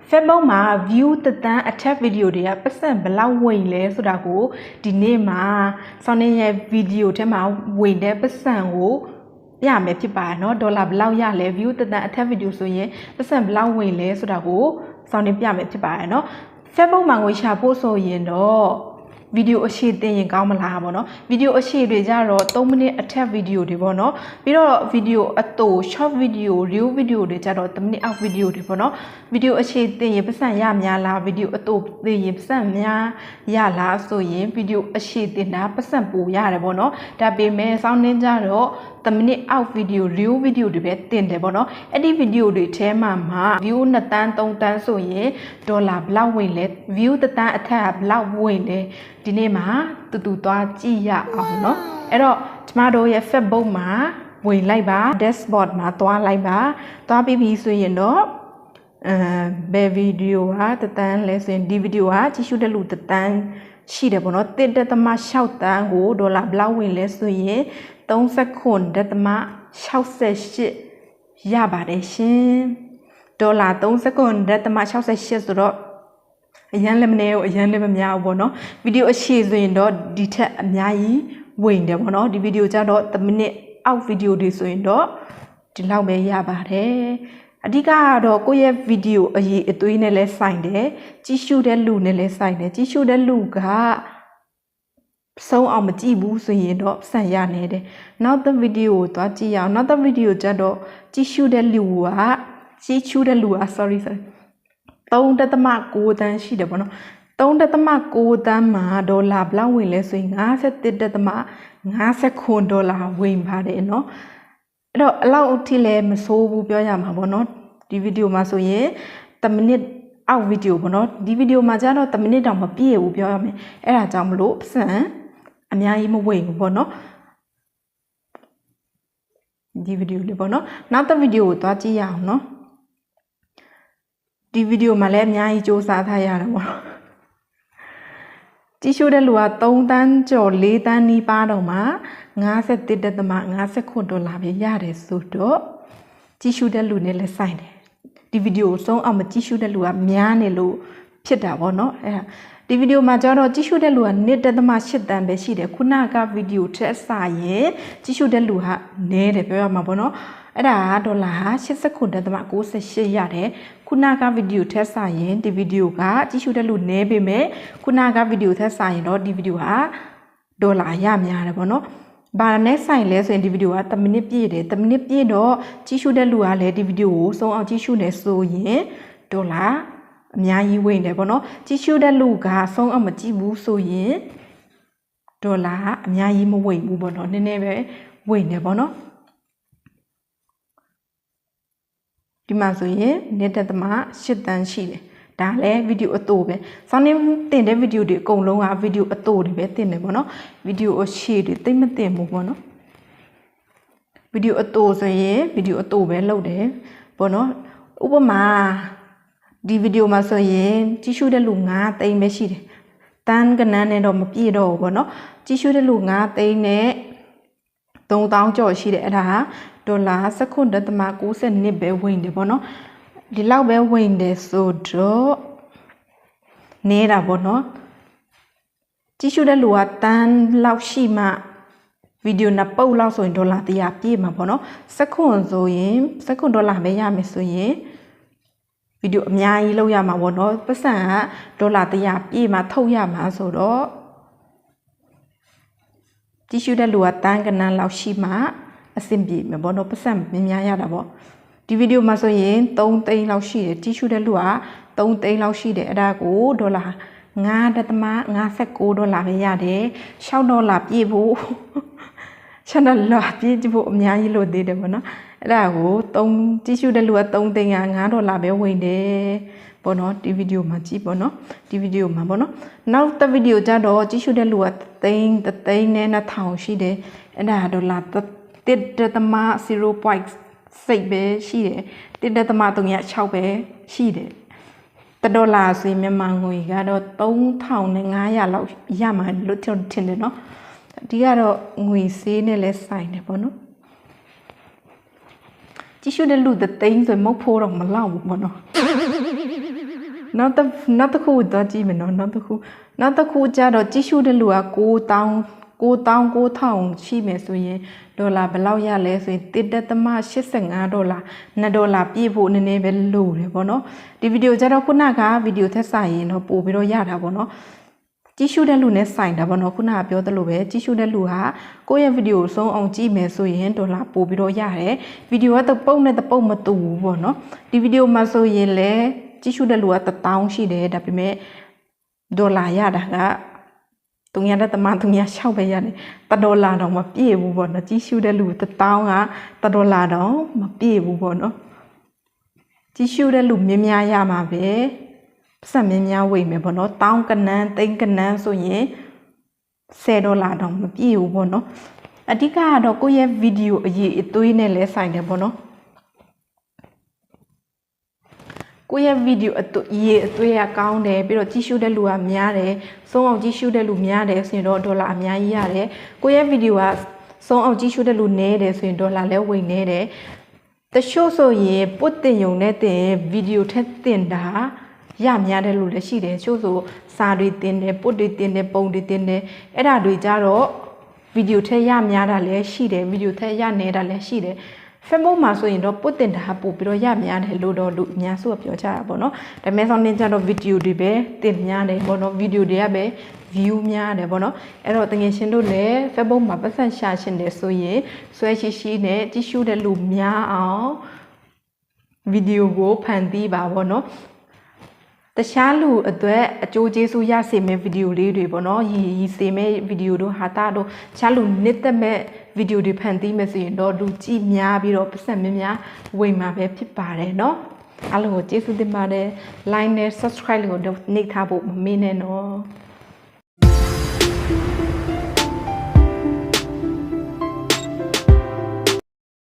Facebook မှာ view တသန်း attack video တွေကပတ်စံဘလောက်ဝင်လဲဆိုတာကိုဒီနေ့မှာဆောင်းနေရဲ့ video ထဲမှာဝင်တဲ့ပတ်စံကိုပြမယ်ဖြစ်ပါတယ်เนาะဒေါ်လာဘလောက်ရလဲ view တသန်း attack video ဆိုရင်ပတ်စံဘလောက်ဝင်လဲဆိုတာကိုဆောင်းနေပြမယ်ဖြစ်ပါတယ်เนาะ Facebook မှာငွေရှာဖို့ဆိုရင်တော့ဗီဒီယိုအရှိတင်ရင်ကောင်းမလားပေါ့နော်ဗီဒီယိုအရှိတွေကြတော့3မိနစ် attack ဗီဒီယိုတွေပေါ့နော်ပြီးတော့ဗီဒီယိုအတူ short ဗီဒီယို reel ဗီဒီယိုတွေကြတော့3မိနစ်အောက်ဗီဒီယိုတွေပေါ့နော်ဗီဒီယိုအရှိတင်ရင်ပတ်စံရများလားဗီဒီယိုအတူတင်ရင်ပတ်စံများရလားဆိုရင်ဗီဒီယိုအရှိတင်တာပတ်စံပိုရတယ်ပေါ့နော်ဒါပေမဲ့စောင်းနှင်းကြတော့3မိနစ်အောက်ဗီဒီယို reel ဗီဒီယိုတွေပဲတင်တယ်ပေါ့နော်အဲ့ဒီဗီဒီယိုတွေထဲမှာ view 2တန်း3တန်းဆိုရင်ဒေါ်လာဘလောက်ဝင်လဲ view တတန်းအထက်ဘလောက်ဝင်လဲဒီနေ့မှာတူသွားကြည့်ရအောင်เนาะအဲ့တော့ကျမတို့ရဲ့ Facebook မှာဝင်လိုက်ပါ dashboard မှာသွားလိုက်ပါသွားပြီးပြီဆိုရင်တော့ဘယ်ဗီဒီယိုဟာတတန်းလဲဆိုရင်ဒီဗီဒီယိုဟာကြည့်ရှုတဲ့လူတတန်းရှိတယ်ပေါ့နော်1.6တန်းကိုဒေါ်လာဘလောက်ဝင်လဲဆိုရင်39.68ရပါတယ်ရှင်ဒေါ်လာ39.68ဆိုတော့အရန်လည်းမနေဘူးအရန်လည်းမများဘူးပေါ့နော်ဗီဒီယိုအရှိဆိုရင်တော့ဒီထက်အများကြီးဝင်တယ်ပေါ့နော်ဒီဗီဒီယိုကြတော့1မိနစ်အောက်ဗီဒီယိုတွေဆိုရင်တော့ဒီလောက်ပဲရပါတယ်အဓိကကတော့ကိုယ့်ရဲ့ဗီဒီယိုအရေးအသွေးနဲ့လည်းဆိုင်တယ်ကြည့်ရှုတဲ့လူနဲ့လည်းဆိုင်တယ်ကြည့်ရှုတဲ့လူကဆုံးအောင်မကြည့်ဘူးဆိုရင်တော့ဆန်ရနေတယ်နောက်တဲ့ဗီဒီယိုကိုသွားကြည့်ရအောင်နောက်တဲ့ဗီဒီယိုကြတော့ကြည့်ရှုတဲ့လူကsorry 3.9 တန်းရှိတယ်ပေါ့နော်3.9 တန်းမှာဒေါ်လာဘလောက်ဝင်လဲဆိုရင်51.59 ဒေါ်လာဝင်ပါတယ်เนาะအဲ့တော့အလောက်အထိလည်းမဆိုးဘူးပြောရမှာပေါ့နော်ဒီဗီဒီယိုမှာဆိုရင်1မိနစ်အောက်ဗီဒီယိုပေါ့နော်ဒီဗီဒီယိုမှာကျတော့1မိနစ်တောင်မပြည့်ဘူးပြောရမယ်အဲ့ဒါကြောင့်မလို့ပတ်စံအများကြီးမဝင်ဘူးပေါ့နော်ဒီဗီဒီယိုလေးပေါ့နော်နောက်တဲ့ဗီဒီယိုကိုသွားကြည့်ရအောင်เนาะဒီဗီဒီယိုမှာလည်းအများကြီးစူးစမ်းထားရတာပေါ့ကြည့်ရှုတဲ့လူက3တန်းကျော်4တန်းနီးပါးတော့မှ51.59 ဒေါ်လာပဲရတယ်ဆိုတော့ကြည့်ရှုတဲ့လူနဲ့လည်းဆိုင်တယ်ဒီဗီဒီယိုဆုံးအောင်မကြည့်ရှုတဲ့လူကများနေလို့ဖြစ်တာပေါ့နော်အဲ့ဒါဒီဗီဒီယိုမှာကျတော့ကြည့်ရှုတဲ့လူက1.8တန်းပဲရှိတယ်ခုနကဗီဒီယိုထက်စာရင်ကြည့်ရှုတဲ့လူကနည်းတယ်ပြောရမှာပေါ့နော်အဲ့ဒါဒေါ်လာ89.98ရတယ်ခုနကဗီဒီယိုထက်စာရင်ဒီဗီဒီယိုကကြည့်ရှုတဲ့လူနည်းပေမဲ့ခုနကဗီဒီယိုထက်စာရင်တော့ဒီဗီဒီယိုဟာဒေါ်လာရများတယ်ပေါ့နော်ဘာနဲ့ဆိုင်လဲဆိုရင်ဒီဗီဒီယိုက1မိနစ်ပြည့်တယ်1မိနစ်ပြည့်တော့ကြည့်ရှုတဲ့လူကလည်းဒီဗီဒီယိုကိုဆုံးအောင်ကြည့်ရှုနေဆိုရင်ဒေါ်လာအများကြီးဝင်တယ်ပေါ့နော်ကြည့်ရှုတဲ့လူကဆုံးအောင်မကြည့်ဘူးဆိုရင်ဒေါ်လာအများကြီးမဝင်ဘူးပေါ့နော်နည်းနည်းပဲဝင်တယ်ပေါ့နော်ဒီမှာဆိုရင်1.8တန်းရှိတယ်ဒါလည်းဗီဒီယိုအတူပဲစောင်းနေတင်တဲ့ဗီဒီယိုတွေအကုန်လုံးကဗီဒီယိုအတူတွေပဲတင်တယ်ပေါ့နော်ဗီဒီယိုအရှိတွေသိမတင်ဘူးပေါ့နော်ဗီဒီယိုအတူဆိုရင်ဗီဒီယိုအတူပဲလုပ်တယ်ပေါ့နော်ဥပမာဒီဗီဒီယိုမှာဆိုရင်ကြည့်ရှုတဲ့လူ9သိန်းပဲရှိတယ်တန်းကနန်းနဲ့တော့မပြည့်တော့ဘူးပေါ့နော်ကြည့်ရှုတဲ့လူ9သိန်းနဲ့3000ကျော်ရှိတယ်အဲ့ဒါဟာဒေါ်လာ19.92ပဲဝင်တယ်ပေါ့နော်ဒီလောက်ပဲဝင်တယ်ဆိုတော့နေတာပေါ့နော်ကြည့်ရှုတဲ့လူကတန်းလောက်ရှိမှဗီဒီယိုနှစ်ပုတ်လောက်ဆိုရင်ဒေါ်လာ100ပြည့်မှာပေါ့နော်စက္ကွန်ဆိုရင်စက္ကွန်ဒေါ်လာပဲရမယ်ဆိုရင်ဗီဒီယိုအများကြီးလောက်ရမှာပေါ့နော်ပတ်စံကဒေါ်လာ100ပြည့်မှာထုတ်ရမှာဆိုတော့ကြည့်ရှုတဲ့လူကတန်းကနန်းလောက်ရှိမှအဆင်ပြေမယ်ပေါ့နော်ပတ်စံများရတာပေါ့ဒီဗီဒီယိုမှာဆိုရင်3သိန်းလောက်ရှိတယ်ကြည့်ရှုတဲ့လူက3သိန်းလောက်ရှိတယ်အဲ့ဒါကိုဒေါ်လာ9.59 ဒေါ်လာပဲရတယ်6ဒေါ်လာပြည့်ဖို့6ဒေါ်လာပြည့်ဖို့အများကြီးလို့သေးတယ်ပေါ့နော်အဲ့ဒါကို3ကြည့်ရှုတဲ့လူက3သိန်းက9ဒေါ်လာပဲဝင်တယ်ပေါ့နော်ဒီဗီဒီယိုမှာကြည့်ပေါ့နော်ဒီဗီဒီယိုမှာပေါ့နော်နောက်တစ်ဗီဒီယိုကြတော့ကြည့်ရှုတဲ့လူက3သိန်းနဲ့2000ရှိတယ်အဲ့ဒါဒေါ်လာ1.0.6ပဲရှိတယ်1.36ပဲရှိတယ်$1ဆိုရင်မြန်မာငွေကတော့3500လောက်ရမှာလို့ထင်တယ်နော်ဒီကတော့ငွေဈေးနဲ့လဲဆိုင်တယ်ပေါ့နော်ကြည့်ရှုတဲ့လူသိန်းဆိုမဟုတ်ဖို့တော့မလောက်ဘူးပေါ့နော် နောက်တစ်ခုတော့ကြည့်မယ်နော်နောက်တစ်ခုကြတော့ကြည့်ရှုတဲ့လူက9,000ရှိမယ်ဆိုရင်ဒေါ်လာဘယ်လောက်ရလဲဆိုရင်$1.85$2ပြည့်ဖို့နည်းနည်းပဲလိုတယ်ပေါ့နော်ဒီဗီဒီယိုကြတော့ခုနကဗီဒီယိုထက်ဆိုင်ရင်တော့ပို့ပြီးတော့ရတာပေါ့နော်ကြည့်ရှုတဲ့လူနဲ့ဆိုင်တာပေါ့နော်ခုနကပြောသလိုပဲကြည့်ရှုတဲ့လူဟာကိုယ့်ရဲ့ဗီဒီယိုဆုံးအောင်ကြည့်မယ်ဆိုရင်ဒေါ်လာပို့ပြီးတော့ရတယ်ဗီဒီယိုကတပုတ်နဲ့တပုတ်မတူဘူးပေါ့နော်ဒီဗီဒီယိုမှာဆိုရင်လည်းကြည့်ရှုတဲ့လူက1000ရှိတယ်ဒါပေမဲ့ဒေါ်လာရတာက3.6ပဲရတယ်$1တော့မပြည့်ဘူးပေါ့နော်ကြည့်ရှုတဲ့လူ1000က$1တော့မပြည့်ဘူးပေါ့နော်ကြည့်ရှုတဲ့လူများများရမှာပဲဆက်များများဝေမယ်ပေါ့နော်1000ကနန်း3ကနန်းဆိုရင်$10တော့မပြည့်ဘူးပေါ့နော်အဓိကကတော့ကိုယ့်ရဲ့ဗီဒီယိုအရေးအသွေးနဲ့လဲဆိုင်တယ်ပေါ့နော်ကိုယ့်ရဲ့ဗီဒီယိုရေးအသွေးကကောင်းတယ်ပြီးတော့ကြည့်ရှုတဲ့လူကများတယ်ဆုံးအောင်ကြည့်ရှုတဲ့လူများတယ်ဆိုရင်တော့ဒေါ်လာအများကြီးရတယ်ကိုယ့်ရဲ့ဗီဒီယိုကဆုံးအောင်ကြည့်ရှုတဲ့လူနည်းတယ်ဆိုရင်ဒေါ်လာလည်းဝင်နေတယ်တချို့ဆိုရင်ပုတ်တင်ယုံနဲ့တင်ဗီဒီယိုထက်တင်တာရများတယ်လို့လည်းရှိတယ်ချို့ဆိုစာတွေတင်တယ်ပုတ်တွေတင်တယ်ပုံတွေတင်တယ်အဲ့ဒါတွေကြတော့ဗီဒီယိုထက်ရများတာလည်းရှိတယ်ဗီဒီယိုထက်ရနေတာလည်းရှိတယ်Facebook မှာဆိုရင်တော့ပုတ်တင်တာပို့ပြီးတော့ရများတယ်လို့တော့လူအများစုကပြောကြတာပေါ့နော်ဒါပေမဲ့ဆောင်းနေကြတော့ဗီဒီယိုတွေပဲတင်များတယ်ပေါ့နော်ဗီဒီယိုတွေကပဲ view များတယ်ပေါ့နော်အဲ့တော့တကယ်ရှင်တို့လည်း Facebook မှာပတ်သက်ရှာရှင်တယ်ဆိုရင်ဆွဲရှိနဲ့ကြည့်ရှုတဲ့လူများအောင်ဗီဒီယိုကိုဖန်တီးပါပေါ့နော်တခြားလူအတွက်အကျိုးကျေးဇူးရစေမယ့်ဗီဒီယိုလေးတွေပေါ့နော်ရည်စေမယ့်ဗီဒီယိုတို့ဟာတာတို့တခြားလူနစ်သက်မဲ့ဗီဒီယိုတွေဖန်တီးမယ်ဆိုရင်တော့လူကြည့်များပြီးတော့ပတ်စံများဝင်မှာပဲဖြစ်ပါတယ်เนาะအားလုံးကိုကျေးဇူးတင်ပါတယ် like နဲ့ subscribe လို့နှိပ်ထားဖို့မမေ့နဲ့เนาะ